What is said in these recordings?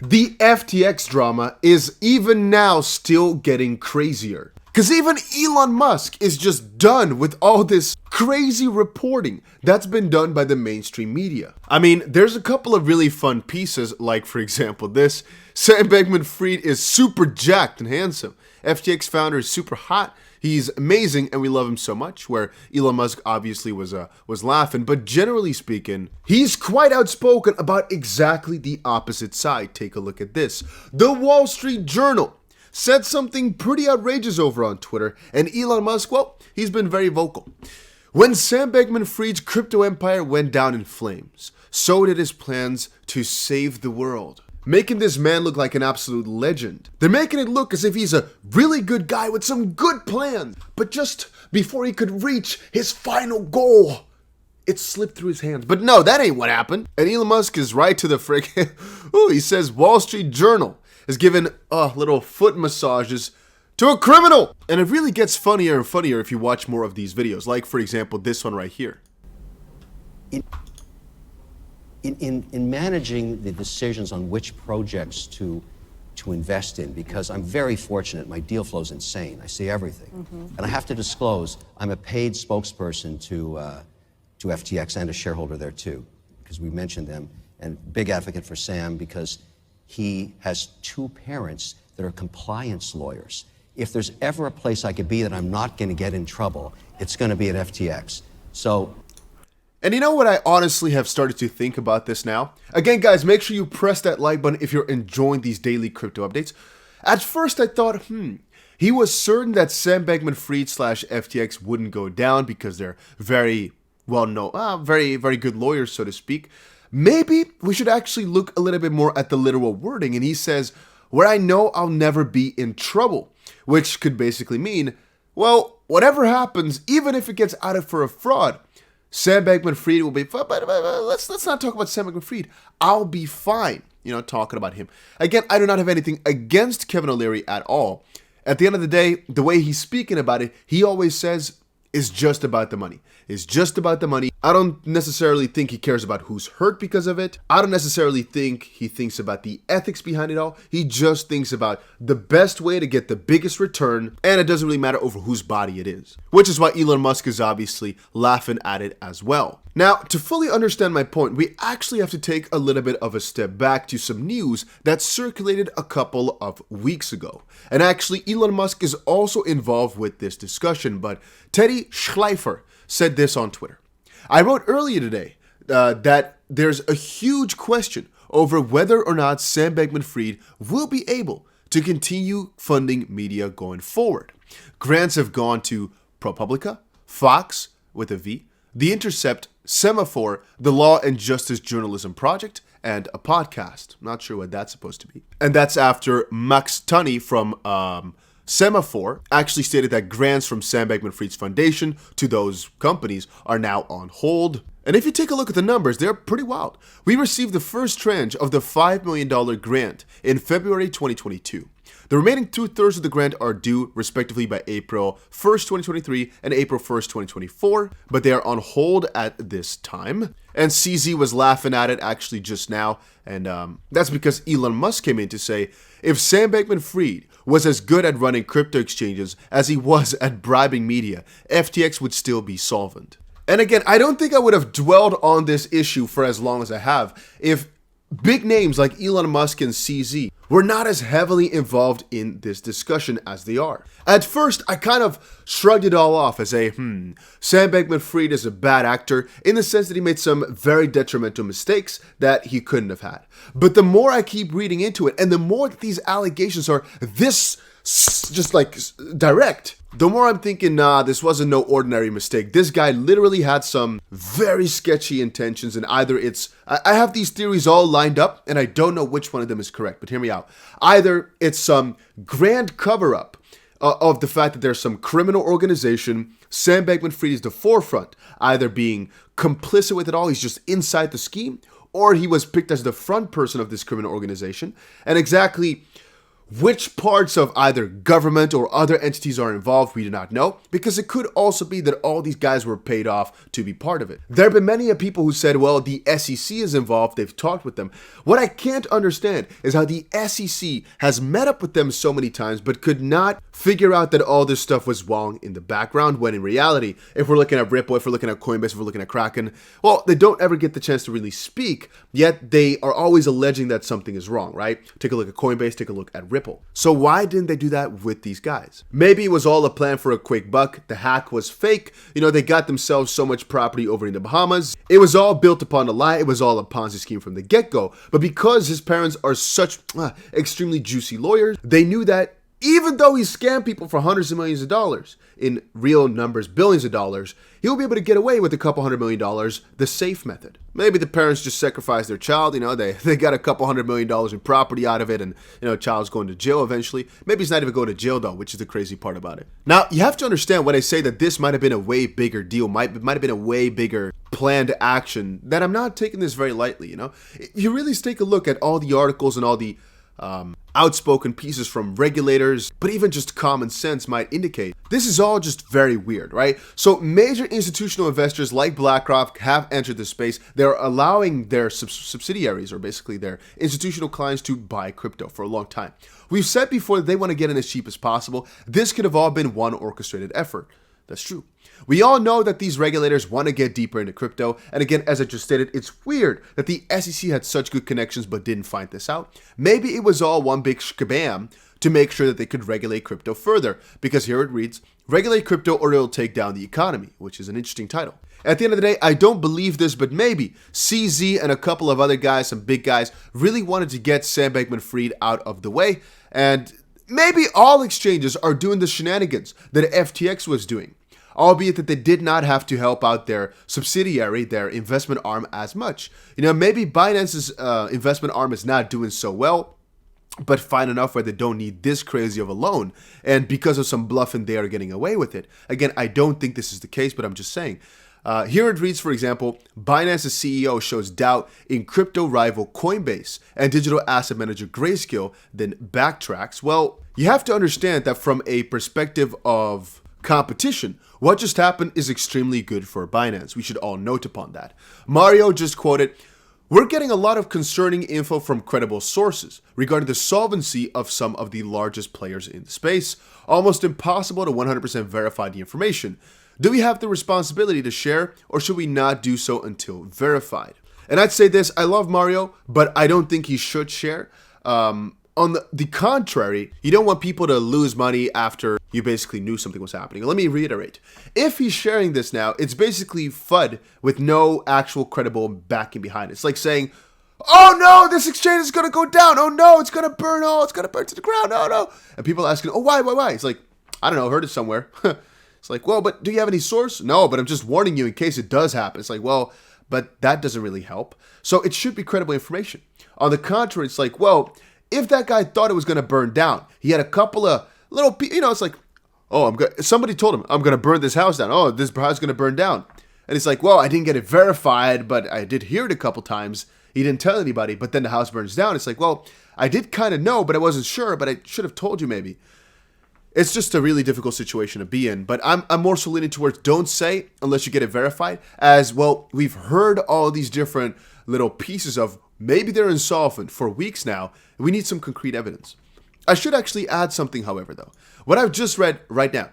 The FTX drama is even now still getting crazier. Because even Elon Musk is just done with all this crazy reporting that's been done by the mainstream media. I mean, there's a couple of really fun pieces, like for example this. Sam Bankman-Fried is super jacked and handsome. FTX founder is super hot. He's amazing and we love him so much, where Elon Musk obviously was laughing, but generally speaking, he's quite outspoken about exactly the opposite side. Take a look at this. The Wall Street Journal said something pretty outrageous over on Twitter, and Elon Musk, well, he's been very vocal. When Sam Bankman-Fried's crypto empire went down in flames, so did his plans to save the world, making this man look like an absolute legend. They're making it look as if he's a really good guy with some good plans, but just before he could reach his final goal, it slipped through his hands. But no, that ain't what happened. And Elon Musk is right to the frick. Ooh, he says Wall Street Journal is giving little foot massages to a criminal. And it really gets funnier and funnier if you watch more of these videos. Like, for example, this one right here. In managing the decisions on which projects to invest in, because I'm very fortunate, my deal flow is insane. I see everything. And I have to disclose, I'm a paid spokesperson to FTX and a shareholder there too, because we mentioned them, and big advocate for Sam because he has two parents that are compliance lawyers. If there's ever a place I could be that I'm not going to get in trouble, it's going to be at FTX. And you know what I honestly have started to think about this now? Again, guys, make sure you press that like button if you're enjoying these daily crypto updates. At first, I thought, he was certain that Sam Bankman-Fried / FTX wouldn't go down because they're very well-known, very good lawyers, so to speak. Maybe we should actually look a little bit more at the literal wording. And he says, where I know I'll never be in trouble, which could basically mean, well, whatever happens, even if it gets outed for a fraud, Sam Bankman-Fried will be, but let's not talk about Sam Bankman-Fried. I'll be fine, talking about him. Again, I do not have anything against Kevin O'Leary at all. At the end of the day, the way he's speaking about it, he always says, it's just about the money. It's just about the money. I don't necessarily think he cares about who's hurt because of it. I don't necessarily think he thinks about the ethics behind it all. He just thinks about the best way to get the biggest return, and it doesn't really matter over whose body it is. Which is why Elon Musk is obviously laughing at it as well. Now, to fully understand my point, we actually have to take a little bit of a step back to some news that circulated a couple of weeks ago. And actually, Elon Musk is also involved with this discussion, but Teddy Schleifer said this on Twitter. I wrote earlier today that there's a huge question over whether or not Sam Bankman-Fried will be able to continue funding media going forward. Grants have gone to ProPublica, Fox with a V, The Intercept, Semaphore, the Law and Justice Journalism Project, and a podcast. Not sure what that's supposed to be. And that's after Max Tunney from Semaphore actually stated that grants from Sam Bankman-Fried's foundation to those companies are now on hold. And if you take a look at the numbers, they're pretty wild. We received the first tranche of the $5 million grant in February 2022. The remaining 2/3 of the grant are due respectively by April 1st, 2023 and April 1st, 2024, but they are on hold at this time. And CZ was laughing at it actually just now, and that's because Elon Musk came in to say, if Sam Bankman-Fried was as good at running crypto exchanges as he was at bribing media, FTX would still be solvent. And again, I don't think I would have dwelled on this issue for as long as I have if big names like Elon Musk and CZ were not as heavily involved in this discussion as they are. At first, I kind of shrugged it all off as Sam Bankman-Fried is a bad actor in the sense that he made some very detrimental mistakes that he couldn't have had. But the more I keep reading into it, and the more that these allegations are this just like direct, the more I'm thinking, nah, this wasn't no ordinary mistake. This guy literally had some very sketchy intentions, and either it's, I have these theories all lined up, and I don't know which one of them is correct, but hear me out. Either it's some grand cover-up of the fact that there's some criminal organization, Sam Bankman-Fried is the forefront, either being complicit with it all, he's just inside the scheme, or he was picked as the front person of this criminal organization, and exactly Which parts of either government or other entities are involved, we do not know, because it could also be that all these guys were paid off to be part of it. There have been many people who said, well, the SEC is involved, they've talked with them. What I can't understand is how the SEC has met up with them so many times, but could not figure out that all this stuff was wrong in the background, when in reality, if we're looking at Ripple, if we're looking at Coinbase, if we're looking at Kraken, well, they don't ever get the chance to really speak, yet they are always alleging that something is wrong, right? Take a look at Coinbase, take a look at Ripple. So why didn't they do that with these guys? Maybe it was all a plan for a quick buck. The hack was fake. They got themselves so much property over in the Bahamas. It was all built upon a lie. It was all a Ponzi scheme from the get-go. But because his parents are such extremely juicy lawyers, they knew that even though he scammed people for hundreds of millions of dollars, in real numbers, billions of dollars, he'll be able to get away with a couple $100 million, the safe method. Maybe the parents just sacrificed their child, they got a couple $100 million in property out of it, and, child's going to jail eventually. Maybe he's not even going to jail though, which is the crazy part about it. Now, you have to understand when I say that this might have been a way bigger deal, might have been a way bigger planned action, that I'm not taking this very lightly, If you really take a look at all the articles and all the outspoken pieces from regulators, but even just common sense might indicate this is all just very weird, right? So major institutional investors like BlackRock have entered the space. They're allowing their subsidiaries, or basically their institutional clients, to buy crypto for a long time. We've said before that they want to get in as cheap as possible. This could have all been one orchestrated effort. That's true. We all know that these regulators want to get deeper into crypto. And again, as I just stated, it's weird that the SEC had such good connections but didn't find this out. Maybe it was all one big shkabam to make sure that they could regulate crypto further. Because here it reads, regulate crypto or it'll take down the economy, which is an interesting title. At the end of the day, I don't believe this, but maybe CZ and a couple of other guys, some big guys, really wanted to get Sam Bankman-Fried out of the way. And maybe all exchanges are doing the shenanigans that FTX was doing, albeit that they did not have to help out their subsidiary, their investment arm, as much. Maybe Binance's investment arm is not doing so well, but fine enough where they don't need this crazy of a loan. And because of some bluffing, they are getting away with it. Again, I don't think this is the case, but I'm just saying. Here it reads, for example, Binance's CEO shows doubt in crypto rival Coinbase and digital asset manager Grayscale, then backtracks. Well, you have to understand that from a perspective of competition, what just happened is extremely good for Binance. We should all note upon that. Mario just quoted, "We're getting a lot of concerning info from credible sources regarding the solvency of some of the largest players in the space. Almost impossible to 100% verify the information. Do we have the responsibility to share, or should we not do so until verified?" And I'd say this, I love Mario, but I don't think he should share. On the contrary, you don't want people to lose money after you basically knew something was happening. Let me reiterate. If he's sharing this now, it's basically FUD with no actual credible backing behind it. It's like saying, oh no, this exchange is going to go down. Oh no, it's going to burn. Oh, it's going to burn to the ground. Oh no. And people asking, oh, why? It's like, I don't know, heard it somewhere. It's like, well, but do you have any source? No, but I'm just warning you in case it does happen. It's like, well, but that doesn't really help. So it should be credible information. On the contrary, it's like, well, if that guy thought it was going to burn down, he had a couple of little, it's like, oh, somebody told him, I'm going to burn this house down. Oh, this house is going to burn down. And it's like, well, I didn't get it verified, but I did hear it a couple times. He didn't tell anybody, but then the house burns down. It's like, well, I did kind of know, but I wasn't sure, but I should have told you maybe. It's just a really difficult situation to be in, but I'm more so leaning towards don't say unless you get it verified, as well, we've heard all these different little pieces of maybe they're insolvent for weeks now, and we need some concrete evidence. I should actually add something, however, though. What I've just read right now.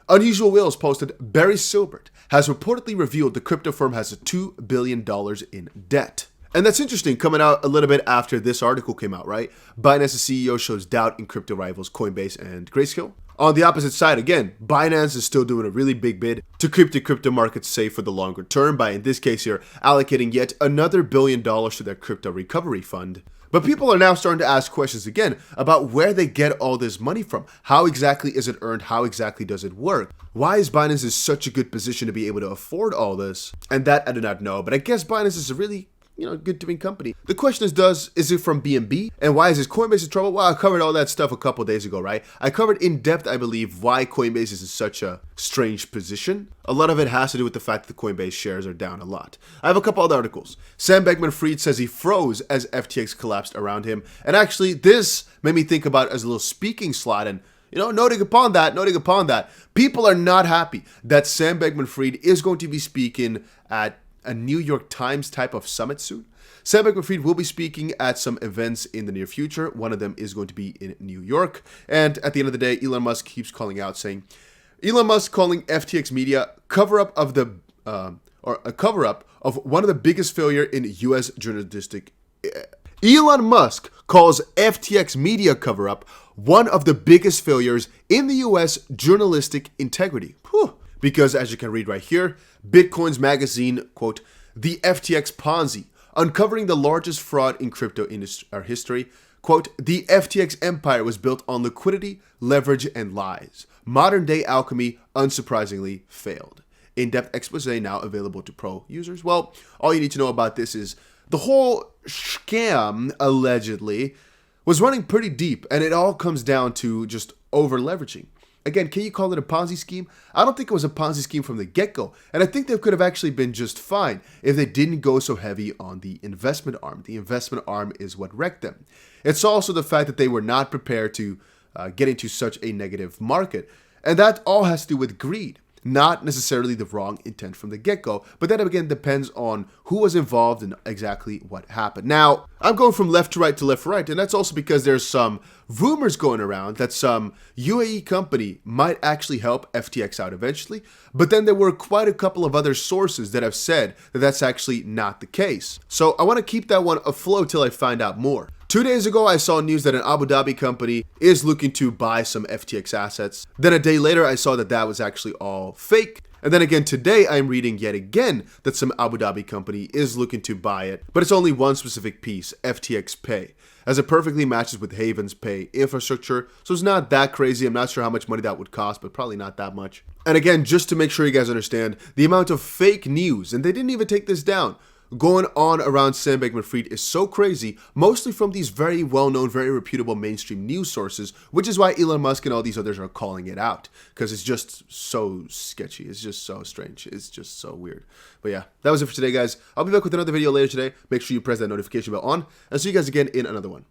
Unusual Wheels posted, Barry Silbert has reportedly revealed the crypto firm has $2 billion in debt. And that's interesting, coming out a little bit after this article came out, right? Binance's CEO shows doubt in crypto rivals Coinbase and Grayscale. On the opposite side, again, Binance is still doing a really big bid to keep the crypto market safe for the longer term by, in this case here, allocating yet another $1 billion to their crypto recovery fund. But people are now starting to ask questions again about where they get all this money from. How exactly is it earned? How exactly does it work? Why is Binance in such a good position to be able to afford all this? And that I do not know, but I guess Binance is a really good doing company. The question is it from BNB? And why is this Coinbase in trouble? Well, I covered all that stuff a couple days ago, right? I covered in depth, I believe, why Coinbase is in such a strange position. A lot of it has to do with the fact that the Coinbase shares are down a lot. I have a couple other articles. Sam Bankman-Fried says he froze as FTX collapsed around him. And actually, this made me think about it as a little speaking slot. And noting upon that, people are not happy that Sam Bankman-Fried is going to be speaking at a New York Times type of summit soon. Sam Bankman-Fried will be speaking at some events in the near future. One of them is going to be in New York. And at the end of the day, Elon Musk keeps calling out, saying, Elon Musk calling FTX media cover-up of a cover-up of one of the biggest failure in U.S. journalistic. Elon Musk calls FTX media cover-up one of the biggest failures in the U.S. journalistic integrity. Whew. Because as you can read right here, Bitcoin's magazine, quote, the FTX Ponzi, uncovering the largest fraud in crypto history, quote, the FTX empire was built on liquidity, leverage, and lies. Modern day alchemy, unsurprisingly, failed. In-depth expose now available to pro users. Well, all you need to know about this is the whole scam, allegedly, was running pretty deep, and it all comes down to just over-leveraging. Again, can you call it a Ponzi scheme? I don't think it was a Ponzi scheme from the get-go, and I think they could have actually been just fine if they didn't go so heavy on the investment arm. The investment arm is what wrecked them. It's also the fact that they were not prepared to get into such a negative market, and that all has to do with greed. Not necessarily the wrong intent from the get-go, but that again depends on who was involved and exactly what happened. Now, I'm going from left to right to left to right, and that's also because there's some rumors going around that some UAE company might actually help FTX out eventually, but then there were quite a couple of other sources that have said that that's actually not the case. So I want to keep that one afloat till I find out more. 2 days ago, I saw news that an Abu Dhabi company is looking to buy some FTX assets. Then a day later, I saw that that was actually all fake. And then again today, I'm reading yet again that some Abu Dhabi company is looking to buy it, but it's only one specific piece, FTX Pay, as it perfectly matches with Haven's Pay infrastructure. So it's not that crazy. I'm not sure how much money that would cost, but probably not that much. And again, just to make sure you guys understand, the amount of fake news, and they didn't even take this down, going on around Sam Bankman-Fried is so crazy, mostly from these very well-known, very reputable mainstream news sources, which is why Elon Musk and all these others are calling it out, because it's just so sketchy. It's just so strange. It's just so weird. But yeah, that was it for today, guys. I'll be back with another video later today. Make sure you press that notification bell on, and see you guys again in another one.